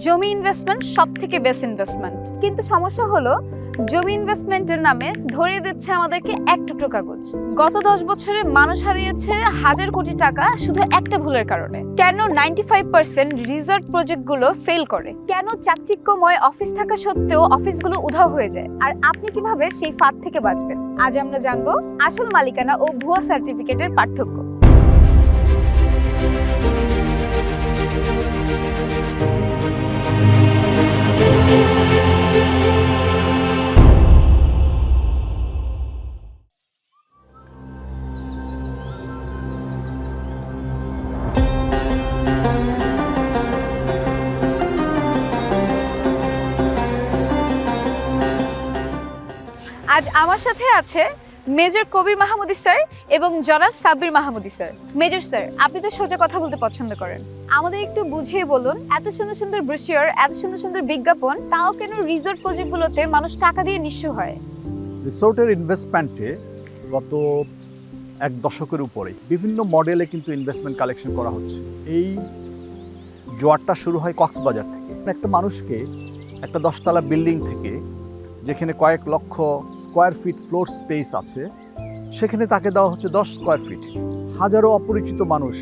জমি ইনভেস্টমেন্ট সবথেকে best investment, কিন্তু সমস্যা হলো জমি ইনভেস্টমেন্টের নামে ধরিয়ে দিচ্ছে আমাদেরকে এক টুকরো কাগজ। গত 10 বছরে মানুষ হারিয়েছে হাজার কোটি টাকা শুধু একটা ভুলের কারণে। কেন 95% রিসর্ট প্রজেক্টগুলো ফেল করে? কেন চাকচিক্যময় অফিস থাকা সত্ত্বেও অফিসগুলো উধাও হয়ে যায়? আর আপনি কিভাবে সেই ফাঁদ থেকে বাঁচবেন? আজ আমরা জানবো আসল মালিকানা ও ভুয়া সার্টিফিকেটের পার্থক্য। আজ আমার সাথে আছে মেজর কবির মাহমুদী স্যার এবং জনাব সাব্বির মাহমুদী স্যার। মেজর স্যার, আপনি তো সোজা কথা বলতে পছন্দ করেন, আমাদের একটু বুঝিয়ে বলুন, এত সুন্দর সুন্দর ব্রোশিওর, এত সুন্দর সুন্দর বিজ্ঞাপন, তাও কেন রিসোর্ট প্রজেক্টগুলোতে মানুষ টাকা দিয়ে নিঃস্ব হয়? রিসোর্টের ইনভেস্টমেন্টে গত এক দশকের উপরে বিভিন্ন মডেলে কিন্তু ইনভেস্টমেন্ট কালেকশন করা হচ্ছে। এই জোয়ারটা শুরু হয় কক্সবাজার থেকে। একটা মানুষকে একটা 10তলা বিল্ডিং থেকে, যেখানে কয়েক লক্ষ স্কোয়ার ফিট ফ্লোর স্পেস আছে, সেখানে তাকে দেওয়া হচ্ছে 10 স্কোয়ার ফিট। হাজারো অপরিচিত মানুষ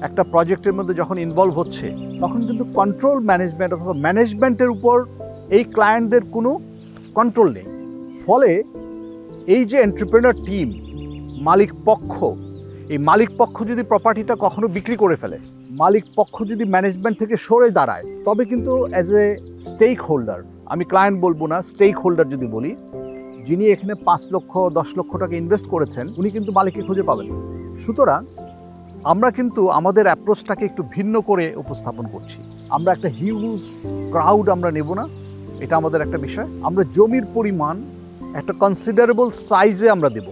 একটা প্রজেক্টের মধ্যে যখন ইনভলভ হচ্ছে, তখন কিন্তু কন্ট্রোল ম্যানেজমেন্ট অথবা ম্যানেজমেন্টের উপর এই ক্লায়েন্টদের কোনো কন্ট্রোল নেই। ফলে এই যে এন্টারপ্রেনার টিম, মালিক পক্ষ, এই মালিক পক্ষ যদি প্রপার্টিটা কখনো বিক্রি করে ফেলে, মালিক পক্ষ যদি ম্যানেজমেন্ট থেকে সরে দাঁড়ায়, তবে কিন্তু অ্যাজ এ স্টেক হোল্ডার, আমি ক্লায়েন্ট বলবো না, স্টেক হোল্ডার যদি বলি, যিনি এখানে 5 লক্ষ 10 লক্ষ টাকা ইনভেস্ট করেছেন, উনি কিন্তু মালিককে খুঁজে পাবেন। সুতরাং আমরা কিন্তু আমাদের অ্যাপ্রোচটাকে একটু ভিন্ন করে উপস্থাপন করছি। আমরা একটা হিউজ ক্রাউড আমরা নেব না, এটা আমাদের একটা বিষয়। আমরা জমির পরিমাণ একটা কনসিডারেবল সাইজে আমরা দেব,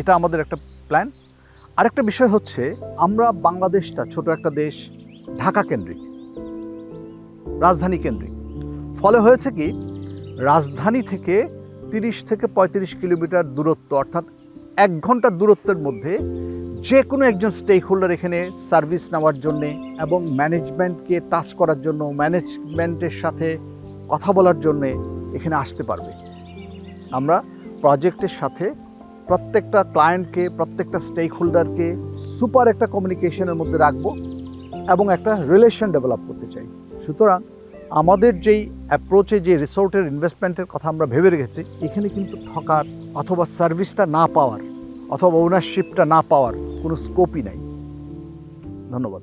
এটা আমাদের একটা প্ল্যান। আরেকটা বিষয় হচ্ছে, আমরা বাংলাদেশটা ছোট একটা দেশ, ঢাকা কেন্দ্রিক, রাজধানী কেন্দ্রিক। ফলে হয়েছে কি, রাজধানী থেকে 30 থেকে 35 কিলোমিটার দূরত্ব, অর্থাৎ 1 ঘন্টার দূরত্বের মধ্যে যে কোনো একজন স্টেক হোল্ডার এখানে সার্ভিস নেওয়ার জন্যে এবং ম্যানেজমেন্টকে টাচ করার জন্য, ম্যানেজমেন্টের সাথে কথা বলার জন্যে এখানে আসতে পারবে। আমরা প্রজেক্টের সাথে প্রত্যেকটা ক্লায়েন্টকে, প্রত্যেকটা স্টেক হোল্ডারকে সুপার একটা কমিউনিকেশনের মধ্যে রাখবো এবং একটা রিলেশন ডেভেলপ করতে চাই। সুতরাং আমাদের যেই অ্যাপ্রোচে, যে রিসোর্টের ইনভেস্টমেন্টের কথা আমরা ভেবে রেখেছি, এখানে কিন্তু ঠকার অথবা সার্ভিসটা না পাওয়ার অথবা ওনারশিপটা না পাওয়ার কোনো স্কোপই নাই। ধন্যবাদ।